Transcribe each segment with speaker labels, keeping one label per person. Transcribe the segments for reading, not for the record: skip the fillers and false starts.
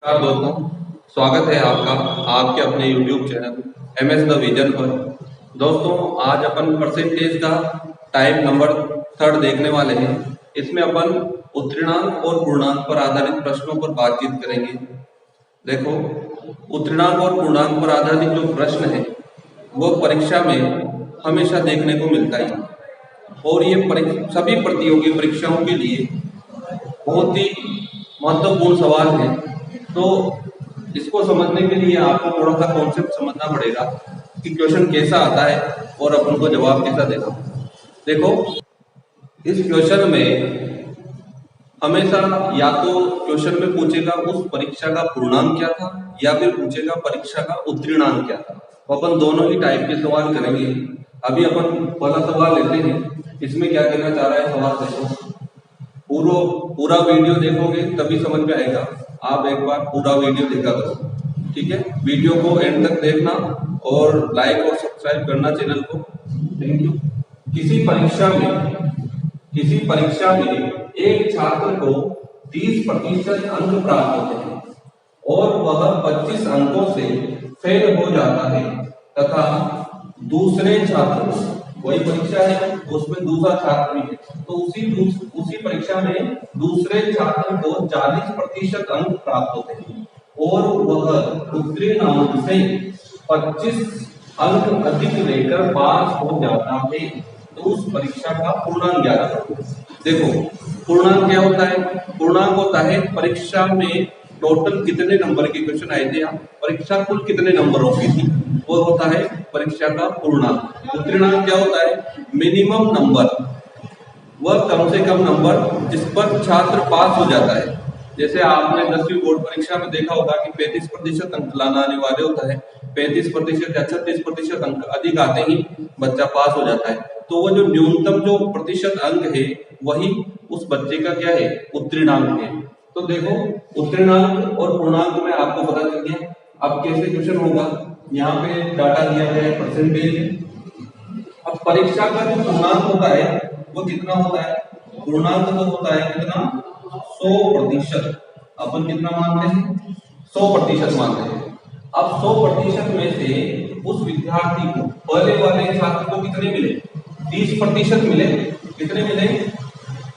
Speaker 1: नमस्कार दोस्तों, स्वागत है आपका आपके अपने YouTube channel MS the vision पर। दोस्तों, आज अपन परसेंटेज का टाइप नंबर 3 देखने वाले हैं। इसमें अपन उत्तीर्णांक और पूर्णांक पर आधारित प्रश्नों पर बातचीत करेंगे। देखो, उत्तीर्णांक और पूर्णांक पर आधारित जो प्रश्न है वो परीक्षा में हमेशा देखने को मिलता ही है और ये सभी प्रतियोगी परीक्षाओं के लिए बहुत ही महत्वपूर्ण सवाल है। तो इसको समझने के लिए आपको थोड़ा सा कॉन्सेप्ट समझना पड़ेगा कि क्वेश्चन कैसा आता है और अपन को जवाब कैसा देना। देखो, इस क्वेश्चन में हमेशा या तो क्वेश्चन में पूछेगा उस परीक्षा का पूर्णांक क्या था या फिर पूछेगा परीक्षा का उत्तीर्णांक क्या था। तो अपन दोनों ही टाइप के सवाल करेंगे। अभी अपन पहला सवाल लेते हैं। इसमें क्या कहना चाह रहा है सवाल, देखो पूरा वीडियो देखोगे तभी समझ में आएगा। आप एक बार पूरा वीडियो देखा करो, ठीक है। वीडियो को एंड तक देखना और लाइक और सब्सक्राइब करना चैनल को। Thank you. किसी परीक्षा में एक छात्र को 30% अंक प्राप्त होते हैं और वह 25 अंकों से फेल हो जाता है तथा दूसरे छात्र को, वही परीक्षा है उसमें दूसरा छात्र भी है, तो उसी परीक्षा में दूसरे छात्र को 40% अंक प्राप्त होते हैं और वह उत्तीर्ण अंक से 25 अंक अधिक लेकर पास हो जाता है, तो उस परीक्षा का पूर्णांक ज्ञात करो। देखो, पूर्णांक क्या होता है? पूर्णांक होता है परीक्षा में टोटल कितने नंबर के क्वेश्चन आए थे, परीक्षा कुल कितने नंबरों की थी, वो होता है परीक्षा का पूर्णांक। उत्तीर्णांक क्या होता है? मिनिमम नंबर, वह कम से कम नंबर जिस पर छात्र पास हो जाता है। जैसे आपने 10वीं बोर्ड परीक्षा में देखा होगा कि 35% अंक लाना अनिवार्य होता है। 35% या 36% अंक अधिक आते ही बच्चा पास हो जाता है। तो वो जो न्यूनतम जो प्रतिशत अंक है वही उस बच्चे का क्या है? उत्तीर्णांक है। तो देखो, उत्तीर्णांक और पूर्णांक में आपको पता चल गया। अब कैसे क्वेश्चन होगा, यहाँ पे डाटा दिया गया है परसेंटेज। अब परीक्षा का जो पूर्णांक होता है वो कितना होता है? पूर्णांक तो होता है कितना? 100%। अपन कितना मानते हैं? 100% मानते हैं। अब 100% में से उस विद्यार्थी को, पहले वाले छात्र को कितने मिले? 30% मिले। कितने मिले?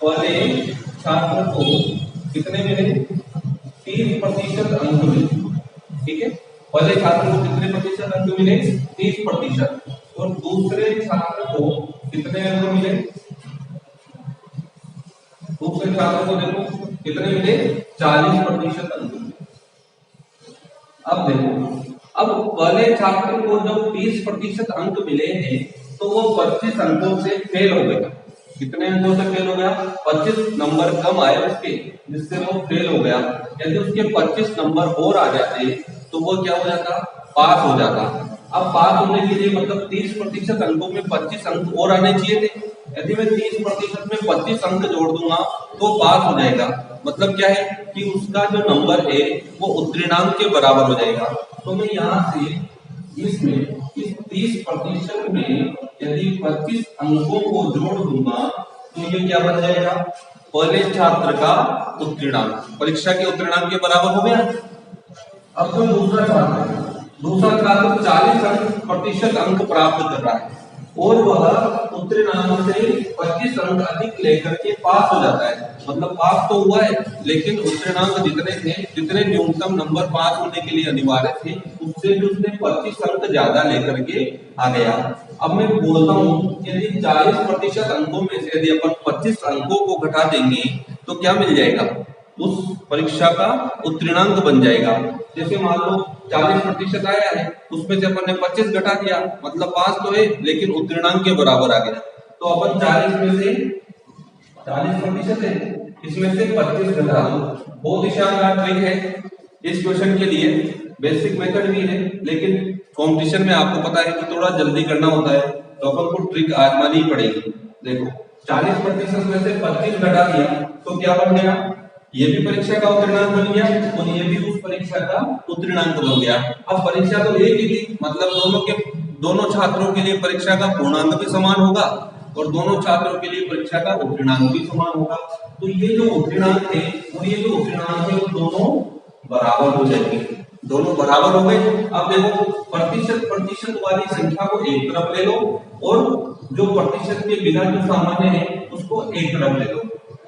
Speaker 1: पहले छात्र को कितने मिले? 30% अंक मिले, ठीक है। पहले छात्र को कितने प्रतिशत अंक मिले? 30%। और दूसरे छात्र को कितने अंक मिले? दूसरे छात्र को देखो कितने मिले? 40% अंक मिले। अब देखो, अब पहले छात्र को जब 30% अंक मिले हैं तो वो 25 अंकों से फेल हो गया। कितने अंकों से फेल हो गया? 25 नंबर कम आए उसके, जिससे वो फेल हो गया। यदि उसके 25 नंबर और आ जाते तो वो क्या हो जाता? पास हो जाता। अब पास होने के लिए मतलब 30% अंकों में 25 अंक और आने चाहिए थे। यदि मैं 30% में 25 अंक जोड़ दूंगा तो पास हो जाएगा। मतलब क्या है कि उसका जो नंबर है वो उत्तीर्णांक के बराबर हो जाएगा। तो मैं यहाँ से इसमें इस 30% में यदि 25 अंकों को जोड़ दूंगा तो ये क्या बन जाएगा? पहले छात्र का उत्तीर्णांक परीक्षा के उत्तीर्णांक के बराबर हो गया। अब कोई दूसरा छात्र 40% अंक प्राप्त कर रहा है और वह उत्तीर्णांक से 25 अंक अधिक लेकर के पास हो जाता है। मतलब पास तो हुआ है, लेकिन उत्तीर्णांक जितने थे, जितने न्यूनतम नंबर पास होने के लिए अनिवार्य थे, उससे भी उसने 25 अंक ज्यादा लेकर के आ गया। अब मैं बोलता हूँ यदि 40% अंकों में से यदि अपन 25 अंकों को घटा देंगे तो क्या मिल जाएगा? उस परीक्षा का उत्तीर्णांक बन जाएगा। जैसे मान लो 40% आया है, उसमें से अपन ने 25 घटा दिया, मतलब पास तो है लेकिन उत्तीर्णांक के बराबर आ गया। तो अपन 40 में से 40% है, इसमें से 25 घटा दो। बहुत ही शानदार ट्रिक है इस क्वेश्चन के लिए। बेसिक मेथड भी है, लेकिन कंपटीशन में आपको पता है कि थोड़ा जल्दी करना होता है, तो अपन को ट्रिक आजमानी ही पड़ेगी। देखो, 40% में से 25 घटा दिया तो क्या बन गया? ये भी परीक्षा का उत्तीर्णांक बन गया और ये भी उस परीक्षा का उत्तीर्णांक बन गया। अब परीक्षा तो एक ही थी, मतलब दोनों छात्रों के लिए परीक्षा का पूर्णांक भी समान होगा और दोनों छात्रों के लिए परीक्षा का उत्तीर्णांक भी समान होगा। तो ये जो उत्तीर्णांक है और ये जो उत्तीर्णांक है वो दोनों बराबर हो जाएंगे, दोनों बराबर हो गए। अब देखो प्रतिशत प्रतिशत वाली संख्या को एक तरफ ले लो और जो प्रतिशत के बिना जो सामान्य है उसको एक तरफ ले लो,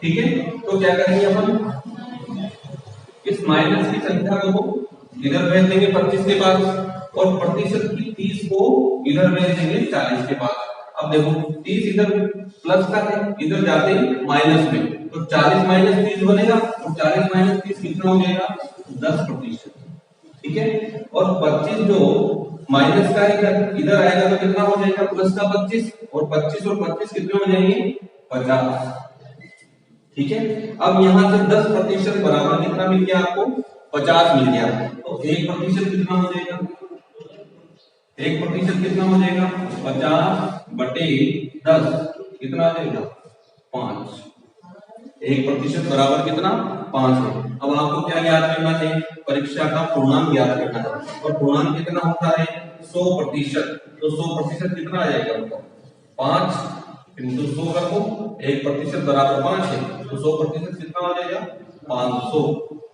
Speaker 1: ठीक है। तो क्या करेंगे अपन, इस माइनस की संख्या को इधर भेज देंगे 25 के पास और प्रतिशत की 30 को इधर भेज देंगे 40 के पास। अब देखो 30 इधर प्लस का है, इधर जाते ही माइनस में, तो 40 माइनस 30 बनेगा और 40 माइनस 30 कितना हो जाएगा 10%, ठीक है। और 25 जो माइनस का इधर इधर आएगा तो कितना हो जाएगा प्लस का 25 और 25 कितने हो जाएंगे 50, ठीक है। अब यहाँ से 10% बराबर कितना मिल गया आपको 50 मिल गया, तो 1% कितना हो जाएगा, 1% कितना हो जाएगा 50/10 कितना आ जाएगा 5, 1% बराबर कितना 5 है। अब आपको क्या याद करना है, परीक्षा का पूर्णांक याद करना है और पूर्णांक कितना होता है 100%, तो 100% कितना आ जाएगा 5 into 100 रखो, 1% बराबर 5 है, तो 100% कितना हो जाएगा 500,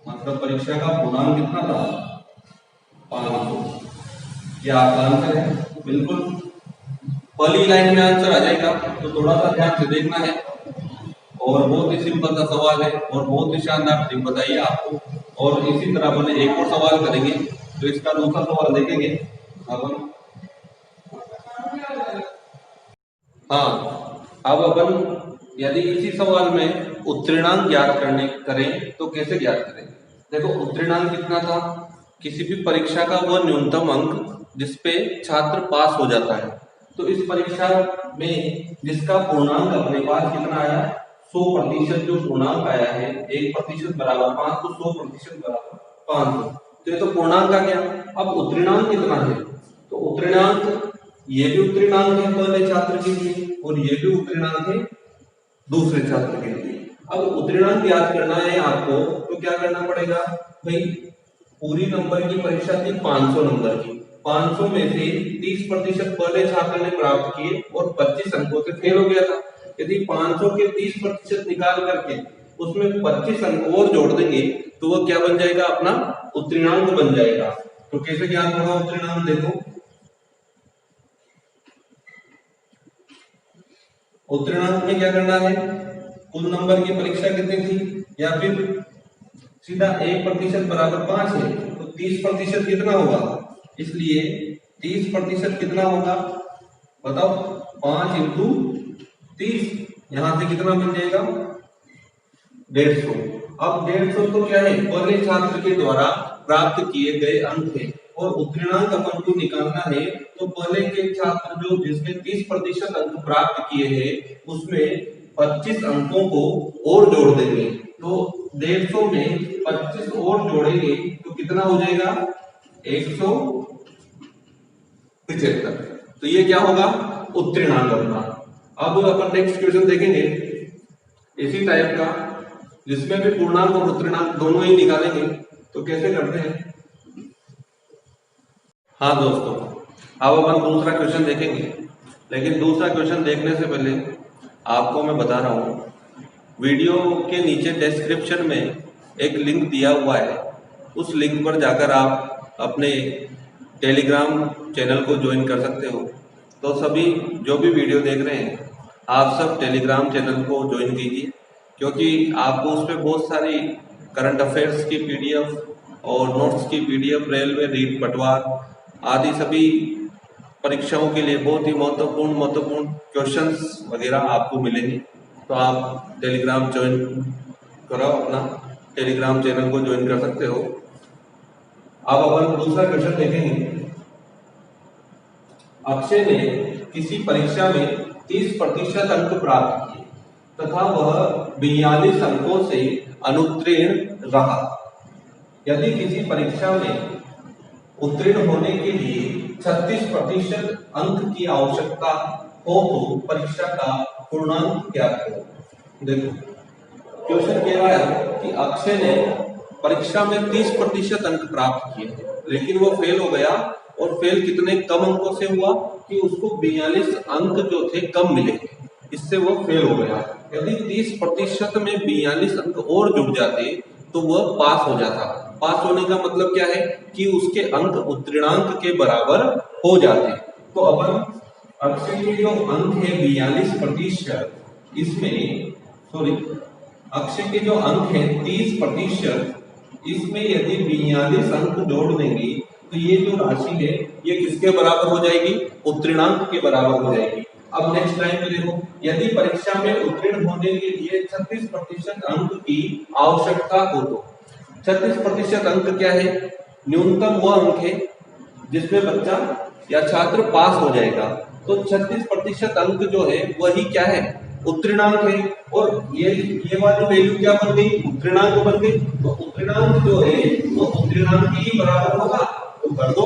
Speaker 1: मतलब परीक्षा का पूर्णांक कितना था 500। क्या आपका आंसर है, बिल्कुल पहली लाइन में आंसर आ जाएगा, तो थोड़ा सा ध्यान से देखना है। और बहुत ही सिंपल सा सवाल है और बहुत ही शानदार ट्रिक बताइए आपको, और इसी तरह अपन एक और सवाल करेंगे, तो इसका दूसरा सवाल देखेंगे अपन। हाँ, अब अपन यदि इसी सवाल में उत्तीर्णांक ज्ञात करने करें तो कैसे ज्ञात करें। देखो उत्तीर्णांक कितना था, किसी भी परीक्षा का वह न्यूनतम अंक जिसपे छात्र पास हो जाता है, तो इस परीक्षा में जिसका पूर्णांक अपने पास कितना आया 100%, जो पूर्णांक आया है 1% बराबर 5, तो 100% बराबर 500, तो ये तो पूर्णांक आ गया। अब उत्तीर्णांक कितना है, तो उत्तीर्णांक ये भी उत्तीर्णांक है पहले छात्र के लिए और ये भी उत्तीर्णांक है दूसरे छात्र के लिए। अब उत्तीर्णांक याद करना है आपको, तो क्या करना पड़ेगा भाई, पूरी नंबर की परीक्षा थी 500 नंबर की, 500 में से 30% पहले छात्र ने प्राप्त किए और 25 अंकों से फेल हो गया था। यदि 500 के 30% निकाल करके उसमें 25 अंक और जोड़ देंगे तो वह क्या बन जाएगा, अपना उत्तीर्णांक बन जाएगा। तो कैसे ज्ञात होगा उत्तीर्णांक, देखो उत्तीर्णांक में क्या करना है, कुल नंबर की परीक्षा कितनी थी, या फिर सीधा 1% बराबर 5 है, तो 30% कितना होगा, इसलिए 30% कितना होगा बताओ, 5 into 30, यहां से कितना बन जाएगा 150। अब 150 तो क्या है, पहले छात्र के द्वारा प्राप्त किए गए अंक है और उत्तीर्णांक अपन को निकालना है, तो पहले के छात्र जो जिसने 30% अंक प्राप्त किए हैं उसमें 25 अंकों को और जोड़ देंगे, तो 150 में 25 और जोड़ेंगे तो कितना हो जाएगा 175, तो ये क्या होगा उत्तीर्णांक अपना। अब अपन नेक्स्ट क्वेश्चन देखेंगे इसी टाइप का, जिसमें भी पूर्णांक और उत्तीर्णांक दोनों ही निकालेंगे, तो कैसे करते हैं। हाँ दोस्तों, अब अपन दूसरा क्वेश्चन देखेंगे, लेकिन दूसरा क्वेश्चन देखने से पहले आपको मैं बता रहा हूँ, वीडियो के नीचे डिस्क्रिप्शन में एक लिंक दिया हुआ है, उस लिंक पर जाकर आप अपने टेलीग्राम चैनल को ज्वाइन कर सकते हो। तो सभी जो भी वीडियो देख रहे हैं आप सब टेलीग्राम चैनल को ज्वाइन कीजिए, क्योंकि आपको उस पर बहुत सारी करंट अफेयर्स की PDF और नोट्स की PDF, रेलवे रीट पटवार आदि सभी परीक्षाओं के लिए बहुत ही महत्वपूर्ण क्वेश्चंस वगैरह आपको मिलेंगे। तो आप टेलीग्राम ज्वाइन करो, अपना टेलीग्राम चैनल को ज्वाइन कर सकते हो। अब अपन दूसरा क्वेश्चन देखेंगे। अक्षय ने किसी परीक्षा में 30% अंक प्राप्त किए तथा वह 42 अंकों से अनुत्तीर्ण रहा। यदि किसी परीक्षा में उत्तीर्ण होने के लिए 36% अंक की आवश्यकता हो तो परीक्षा का पूर्णांक क्या करें। देखो क्वेश्चन कह रहा है कि अक्षय ने परीक्षा में 30% अंक प्राप्त किए, लेकिन वो फेल हो गया, और फेल कितने कम अंकों से हुआ कि उसको 42 अंक जो थे कम मिले, इससे वो फेल हो गया। यदि 30% में 42 अंक और जुड़ जाते तो वह पास हो जाता। पास होने का मतलब क्या है कि उसके अंक उत्तीर्णांक के बराबर हो जाते हैं। तो अपन अक्षय के जो अंक है 42%, इसमें सॉरी अक्षय के जो अंक है 30%, इसमें यदि 42 अंक जोड़ देंगे तो ये जो राशि है ये किसके बराबर हो जाएगी? उत्तीर्णांक के बराबर हो जाएगी। अब नेक्स्ट लाइन में देखो, यदि परीक्षा में उत्तीर्ण होने के लिए 36% अंक की आवश्यकता हो तो 36% अंक क्या है? न्यूनतम वह अंक है जिसमें बच्चा या छात्र पास हो जाएगा। तो 36% अंक जो है वही क्या है? उत्तीर्णांक है। और ये वाली वैल्यू क्या बन गई? उत्तीर्णांक बन गई। तो उत्तीर्णांक जो है वो उत्तीर्णांक ही बराबर होगा। तो कर दो,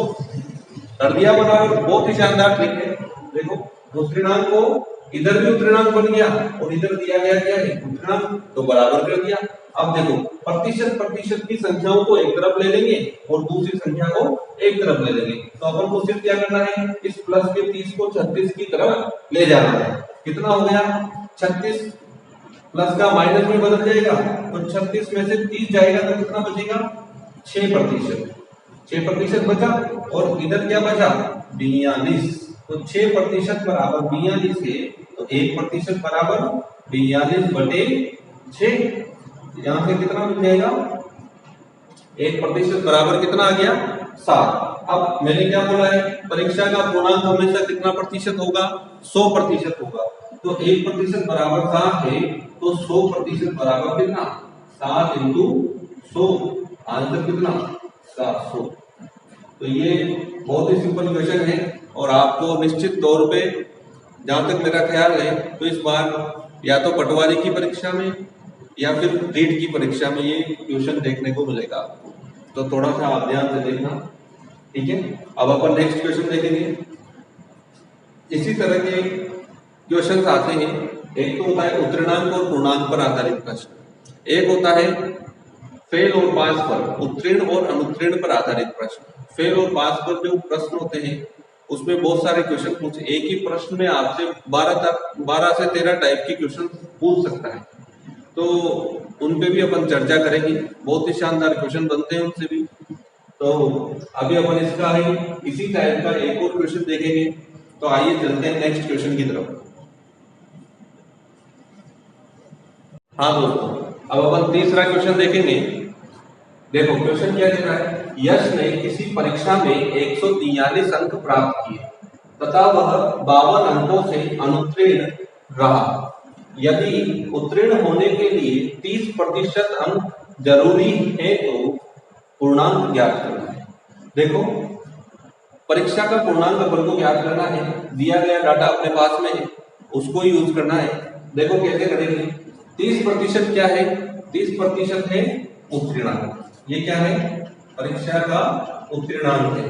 Speaker 1: कर दिया बराबर, बहुत ही शानदार ट्रिक है। देखो उत्तीर्णांक को इधर भी उत्तीर्णांक बन गया और इधर दिया गया क्या है? उत्तीर्णांक, तो बराबर कर दिया। अब देखो प्रतिशत की संख्याओं को एक तरफ ले लेंगे और दूसरी संख्या को एक तरफ ले लेंगे। तो अपन को सिर्फ क्या करना है? इस प्लस के 30 को 36 की तरफ ले जाना है। कितना हो गया? 36 प्लस का माइनस में बदल जाएगा, तो 36 में से 30 जाएगा तो कितना बचेगा? 6%। 6% बचा और इधर क्या बचा? 42। तो 6% बराबर 42 है, तो 1% बराबर 42/6। यहां से कितना मिल जाएगा? 1% बराबर कितना आ गया? 7। अब मैंने क्या बोला है? परीक्षा का पूर्णांक हमेशा कितना प्रतिशत होगा? 100% होगा। तो 1% बराबर 7 है, तो 100% बराबर कितना? 7 × 100। आंसर कितना? 700। तो ये बहुत ही सिंपल क्वेश्चन है और आपको निश्चित तौर पे, जहां तक मेरा ख्याल है, तो इस बार या तो पटवारी की परीक्षा में या फिर रीट की परीक्षा में ये क्वेश्चन देखने को मिलेगा। तो थोड़ा सा आप ध्यान से देखना, ठीक है। अब अपन नेक्स्ट क्वेश्चन देखेंगे। इसी तरह के क्वेश्चन आते हैं। एक तो होता है उत्तीर्णांक और पूर्णांक पर आधारित प्रश्न, एक होता है फेल और पास पर, उत्तीर्ण और अनुत्तीर्ण पर आधारित प्रश्न। फेल और पास पर जो प्रश्न होते हैं उसमें बहुत सारे क्वेश्चन पूछे, एक ही प्रश्न में आपसे 12 से 13 टाइप के क्वेश्चन पूछ सकता है। तो उन पे भी अपन चर्चा करेंगे, बहुत ही शानदार क्वेश्चन बनते हैं उनसे भी। तो अभी अपन इसका ही इसी टाइप का एक और क्वेश्चन देखेंगे। तो आइए चलते हैं नेक्स्ट क्वेश्चन की तरफ। हाँ दोस्तों, अब अपन तीसरा क्वेश्चन देखेंगे। देखो क्वेश्चन क्या दे रहा है? यश ने किसी परीक्षा में 143 अंक प्राप्त किए तथा वह 52 अंकों से अनुत्तीर्ण रहा। यदि उत्तीर्ण होने के लिए 30% अंक जरूरी है तो पूर्णांक ज्ञात करना है। देखो परीक्षा का पूर्णांक अपन को ज्ञात करना है, दिया गया डाटा अपने पास में है, उसको यूज करना है। देखो कैसे करेंगे? 30% क्या है? 30% है उत्तीर्णांक। ये क्या है? परीक्षा का उत्तीर्णांक है।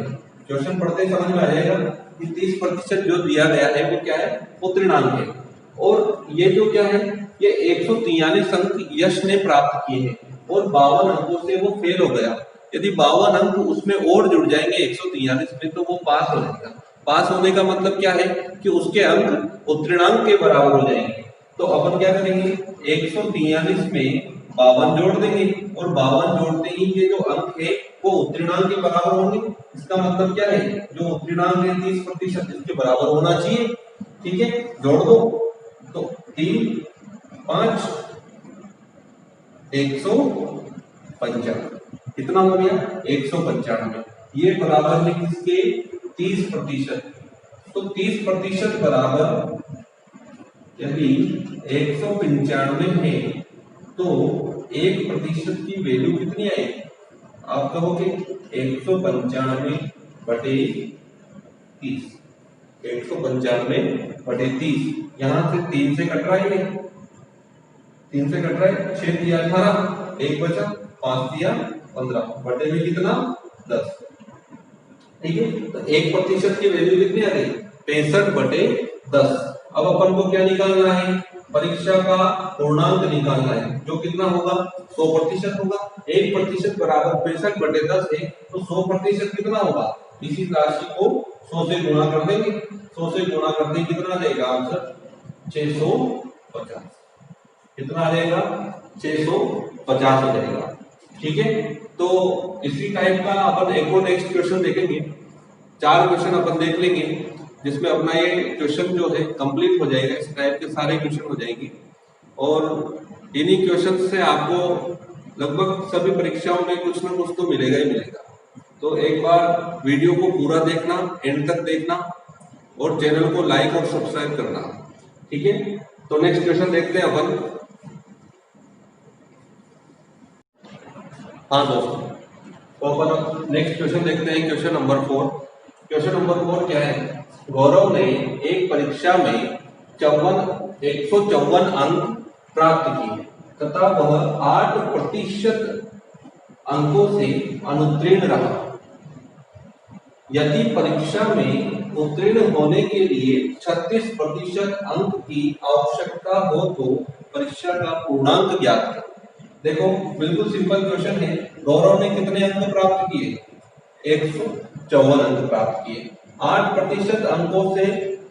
Speaker 1: क्वेश्चन पढ़ते समझ में आ जाएगा कि 30% जो दिया गया है वो क्या है? उत्तीर्णांक है। और ये जो क्या है? ये 143 अंक यश ने प्राप्त किए हैं और 52 अंकों से वो फेल हो गया। यदि 52 अंक उसमें और जुड़ जाएंगे 143 में तो वो पास हो जाएगा। पास होने का मतलब क्या है? कि उसके अंक उत्तीर्णांक के बराबर हो जाएंगे। तो अपन क्या करेंगे? 143 में 52 जोड़ देंगे और 52 जोड़ते ही ये जो अंक है वो उत्तीर्णांक के बराबर होंगे। इसका मतलब क्या है? जो उत्तीर्णांक है 30% इसके बराबर होना चाहिए। ठीक है, जोड़ दो। तो 3, 5, 195 कितना हो गया? 195। ये बराबर है किसके? 30%। तो 30% बराबर यदि 195 है तो 1% की वैल्यू कितनी आएगी? आप कहोगे 195/30। 195/30 यहां से 3 से कट रहा है, 3 से कट रहा है। 6 दिया 18, 1 बचा, 5 दिया 15, बटे में कितना? 10। ठीक है, तो 1% की वैल्यू कितनी आ गई? 65/10। अब अपन को क्या निकालना है? परीक्षा का पूर्णांक निकालना है, जो कितना होगा? 100% होगा। 1% बराबर 65/10 है, तो 100% कितना होगा? इसी राशि को 100 से गुणा कर देंगे। 100 से गुणा करते कितना देगा आंसर? 650। कितना आ जाएगा? 650 हो जाएगा। ठीक है, तो इसी टाइप का अपन एक और नेक्स्ट क्वेश्चन देखेंगे। 4 क्वेश्चन अपन देख लेंगे जिसमें अपना ये क्वेश्चन जो है कंप्लीट हो जाएगा। इस टाइप के सारे क्वेश्चन हो जाएंगे और इन्हीं क्वेश्चन से आपको लगभग सभी परीक्षाओं में कुछ ना कुछ तो मिलेगा ही मिलेगा। तो एक बार वीडियो को पूरा देखना, एंड तक देखना और चैनल को लाइक और सब्सक्राइब करना। ठीक है, तो नेक्स्ट क्वेश्चन देखते हैं अपन। हाँ दोस्तों, तो अपन नेक्स्ट क्वेश्चन देखते हैं, क्वेश्चन नंबर 4। क्वेश्चन नंबर 4 क्या है? गौरव ने एक परीक्षा में 154 अंक प्राप्त किए तथा वह 8% अंकों से अनुत्तीर्ण रहा। यदि परीक्षा में उत्तीर्ण होने के लिए 36% अंक की आवश्यकता हो तो परीक्षा का पूर्णांक ज्ञात करें। देखो बिल्कुल सिंपल क्वेश्चन है। गौरव ने कितने अंक प्राप्त किए? 154 अंक प्राप्त किए। 8% अंकों से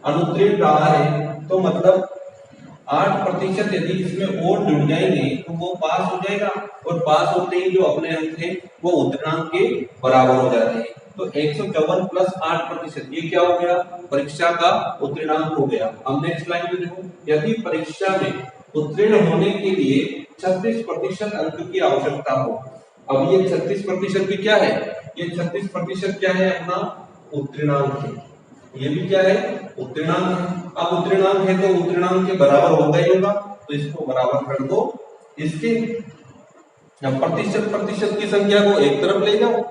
Speaker 1: अनुत्तीर्ण रहा है, तो मतलब 8% यदि इसमें और जुड़ जाएंगे तो वो पास हो जाएगा, और पास होते ही जो अपने अंक थे वो उत्तीर्णांक के बराबर हो जाते हैं। तो 154 प्लस 8% ये क्या हो गया? परीक्षा का उत्तीर्णांक हो गया। अब नेक्स्ट लाइन में देखो, यदि परीक्षा में उत्तीर्ण होने के लिए 36% अंक की आवश्यकता हो। अब ये 36% भी क्या है? ये 36% क्या है? अपना उत्तीर्णांक है। ये भी क्या है? उत्तीर्णांक है। अब उत्तीर्णांक है तो उत्तीर्णांक के बराबर होगा ही होगा, तो इसको बराबर कर दो इसके। प्रतिशत की संख्या को एक तरफ ले जाओ,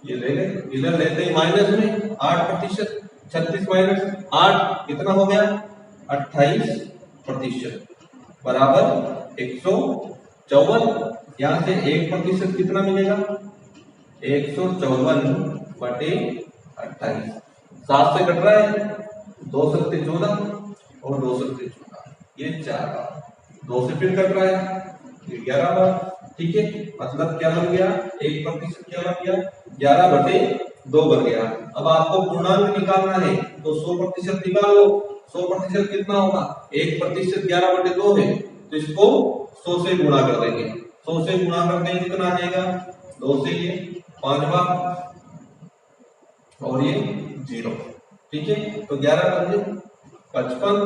Speaker 1: ये ले ले, इधर लेते हैं माइनस में 8%। 36 माइनस 8 कितना हो गया? 28% बराबर 154। यहां से 1% कितना मिलेगा? 154 बटे 28। 7 से कट रहा है, 2 सत्ते 14 और 2 सत्ते 14, ये 4 बार। 2 से फिर कट रहा है, ये 11 बार। ठीक है, मतलब क्या बन गया? 1% क्या बन गया? 11 बटे 2 बन गया। अब आपको पूर्णांक निकालना है तो 100% निकाल लो। 100% कितना होगा? 1% 11 बटे 2 है, तो इसको 100 से गुणा कर देंगे। 100 से गुणा कर देंगे कितना आ जाएगा? 2 से ये 5 बार और ये 0। ठीक है, तो 11 बन गए 55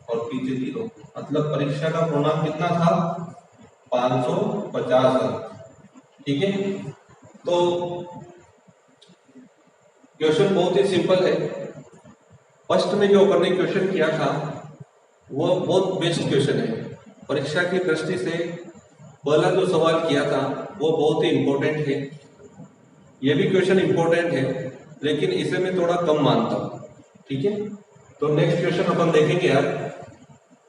Speaker 1: और पीछे 0, मतलब परीक्षा का पूर्णांक कितना था? 550 अंक। ठीक है, तो क्वेश्चन बहुत ही सिंपल है। फर्स्ट में जो अपन ने क्वेश्चन किया था वो बहुत बेस्ट क्वेश्चन है। परीक्षा की दृष्टि से पहला जो सवाल किया था वो बहुत ही इंपॉर्टेंट है। ये भी क्वेश्चन इंपॉर्टेंट है, लेकिन इसे मैं थोड़ा कम मानता हूं। ठीक है, तो नेक्स्ट क्वेश्चन अपन देखेंगे यार।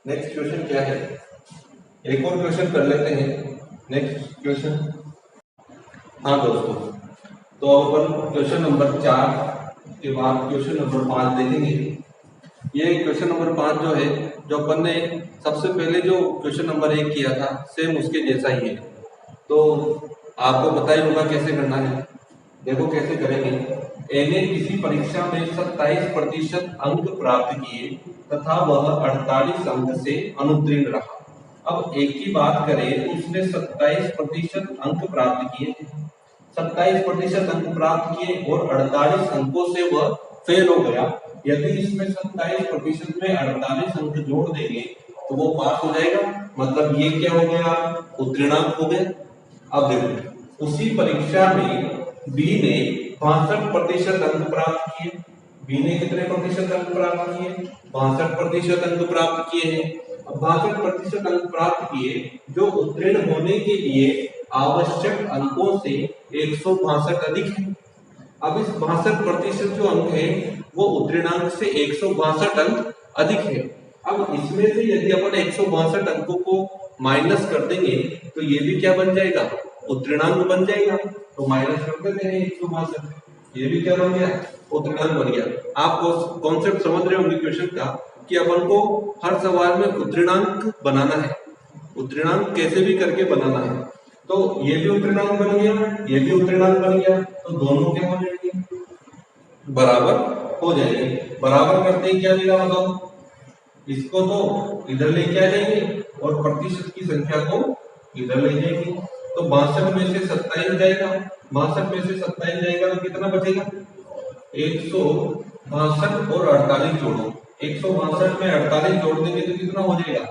Speaker 1: नेक्स्ट क्वेश्चन क्या है? एक और क्वेश्चन कर लेते हैं। नेक्स्ट क्वेश्चन, हाँ दोस्तों, तो अपन क्वेश्चन नंबर 4 के बाद क्वेश्चन नंबर 5 देखेंगे। ये क्वेश्चन नंबर 5 जो है, जो अपन ने सबसे पहले जो क्वेश्चन नंबर 1 किया था सेम उसके जैसा ही है। तो आपको पता ही होगा कैसे करना है। देखो कैसे करेंगे। ए ने किसी परीक्षा में 27% अंक प्राप्त किए तथा वह 48 अंक से अनुत्तीर्ण रहा। अब एक की बात करें तो उसने 27% अंक प्राप्त किए, 27% अंक प्राप्त किए और 48 अंकों से वह फेल हो गया। यदि इसमें 27% में 48 अंक जोड़ देंगे तो वो पास हो जाएगा, मतलब ये क्या हो गया? उत्तीर्णांक हो गया। अब देखो, उसी परीक्षा में बी ने 62% अंक प्राप्त किए। बी ने कितने प्रतिशत अंक प्राप्त किए? 62% अंक प्राप्त किए हैं। अब 62% अंक प्राप्त किए जो उत्तीर्ण होने के लिए आवश्यक अंकों से 162 अधिक है। अब इस 62% जो अंक है वो उत्तीर्णांक से 162 अंक अधिक है। अब इसमें से यदि अपन 162 अंकों को माइनस कर देंगे तो ये भी क्या बन जाएगा? उत्तीर्णांक बन जाएगा। तो माइनस कर देते हैं 162, ये भी क्या बन गया? उत्तीर्णांक बन गया। आप कॉन्सेप्ट समझ रहे होंगे क्वेश्चन का कि अपन को हर सवाल में उत्तीर्णांक बनाना है। उत्तीर्णांक कैसे भी करके बनाना है। तो ये भी उत्तीर्णांक बन गया, ये भी उत्तीर्णांक बन गया, तो दोनों क्या हो जाएंगे? बराबर हो जाएंगे। बराबर करते ही क्या मिला? बताओ, इसको तो इधर लेके आ जाएंगे और प्रतिशत की संख्या को इधर ले जाएंगे। तो 62 में से 27 जाएगा, 62 में से 27 जाएगा तो कितना बचेगा? 162 और 48 जोड़ो, 162 में 48 जोड़ देंगे तो कितना हो जाएगा?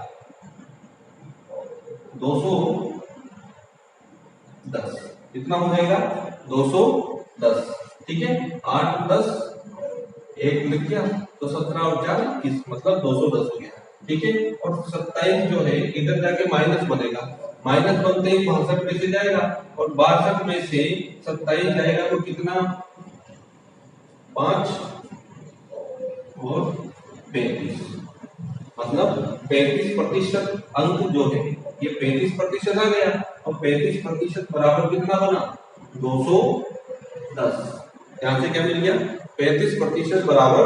Speaker 1: 210। कितना हो जाएगा? 210। ठीक है, 8 10 1 लिख गया तो 17 और 4 21, मतलब 210 हो गया। ठीक है, और 27 जो है इधर जाके माइनस बनेगा, माइनस बनते ही 62 में से जाएगा और 62 में से 27 जाएगा तो कितना? 5 और 35, मतलब 35% अंक जो है ये 35% आ गया और 35% बराबर कितना बना? 210। यहां से क्या मिल गया? 35% बराबर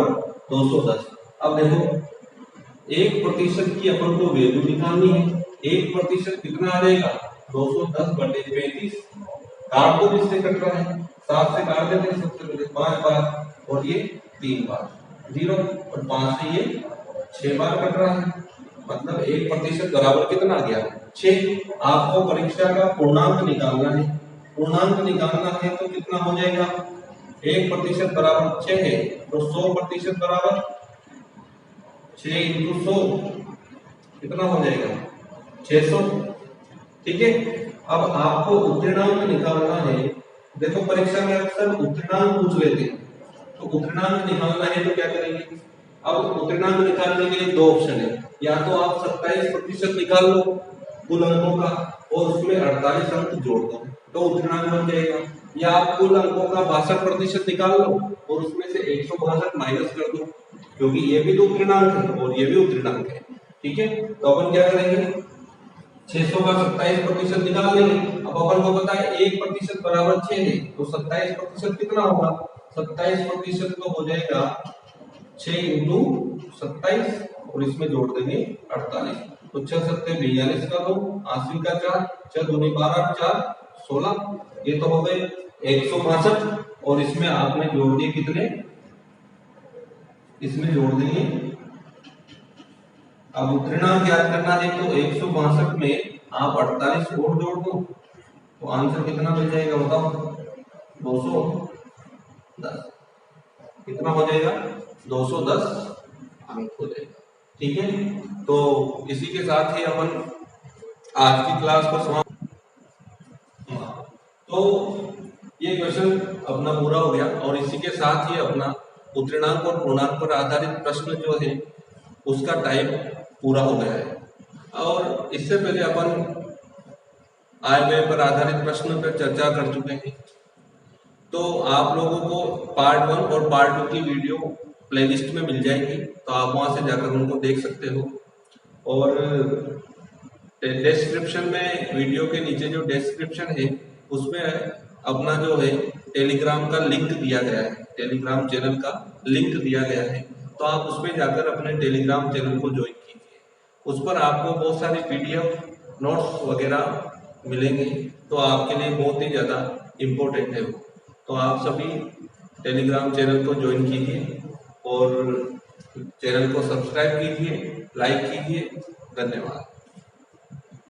Speaker 1: 210। अब देखो 1% की अपन को वैल्यू निकालनी है, 1% कितना आ जाएगा? 210 बटे 35। काट दो, इससे कट रहा है, 7 से काट देते हैं, सबसे पहले 5 बार और ये 3 बार, 0 और 5 से ये 6 बार कट रहा है, मतलब 1% बराबर कितना आ गया? 6। आपको परीक्षा का पूर्णांक निकालना है, पूर्णांक निकालना है तो कितना हो जाएगा? 1% बराबर 6 है तो 100% बराबर 6 इंटू 100 कितना हो जाएगा? 600। ठीक है, अब आपको उत्तीर्णांक निकालना है। देखो परीक्षा में अक्सर उत्तीर्णांक पूछ लेते हैं, तो उत्तीर्णांक निकालना है तो क्या करेंगे? अब उत्तीर्णांक निकालने के लिए दो ऑप्शन है, या तो आप 27% निकाल लो कुल अंकों का और उसमें 48 अंक जोड़ दो तो उत्तीर्णांक बन जाएगा, या आप कुल अंकों का 62% निकाल लो और उसमें से 162 माइनस कर दो, क्योंकि ये भी तो उत्तीर्णांक है और ये भी उत्तीर्णांक है। ठीक है, तो अपन क्या करेंगे? 600 का 27% निकाल लेंगे। अब अपन को पता है 1% बराबर 6 है तो 27% कितना होगा? 27% तो हो जाएगा 6 इंटू 27 और इसमें जोड़ देंगे 48, तो 6 सत्ते 42 का 2, 80 का 4, 4 दूनी 12, 4 16, ये तो हो गए 162 और इसमें आपने जोड़ दिए कितने? इसमें जोड़ देंगे, अब उत्तीर्णांक याद करना है तो 162 में आप 48 और जोड़ दो तो आंसर कितना मिल जाएगा बताओ? 210। कितना हो जाएगा? 210 अंक हो जाएगा। ठीक है, तो इसी के साथ ही अपन आज की क्लास को समाप्त। तो ये क्वेश्चन अपना पूरा हो गया और इसी के साथ ही अपना उत्तीर्णांक और पूर्णांक पर आधारित प्रश्न जो है उसका टाइम पूरा हो गया है। और इससे पहले अपन आय व्यय पर आधारित प्रश्न पर चर्चा कर चुके हैं, तो आप लोगों को पार्ट 1 और पार्ट 2 की वीडियो प्लेलिस्ट में मिल जाएगी, तो आप वहां से जाकर उनको देख सकते हो। और डिस्क्रिप्शन में, वीडियो के नीचे जो डिस्क्रिप्शन है उसमें अपना जो है टेलीग्राम का लिंक दिया गया है, टेलीग्राम चैनल का लिंक दिया गया है, तो आप उसमें जाकर अपने टेलीग्राम चैनल को ज्वाइन कीजिए। उस पर आपको बहुत सारी पीडीएफ नोट्स वगैरह मिलेंगे, तो आपके लिए बहुत ही ज़्यादा इम्पोर्टेंट है वो। तो आप सभी टेलीग्राम चैनल को ज्वाइन कीजिए और चैनल को सब्सक्राइब कीजिए, लाइक कीजिए। धन्यवाद।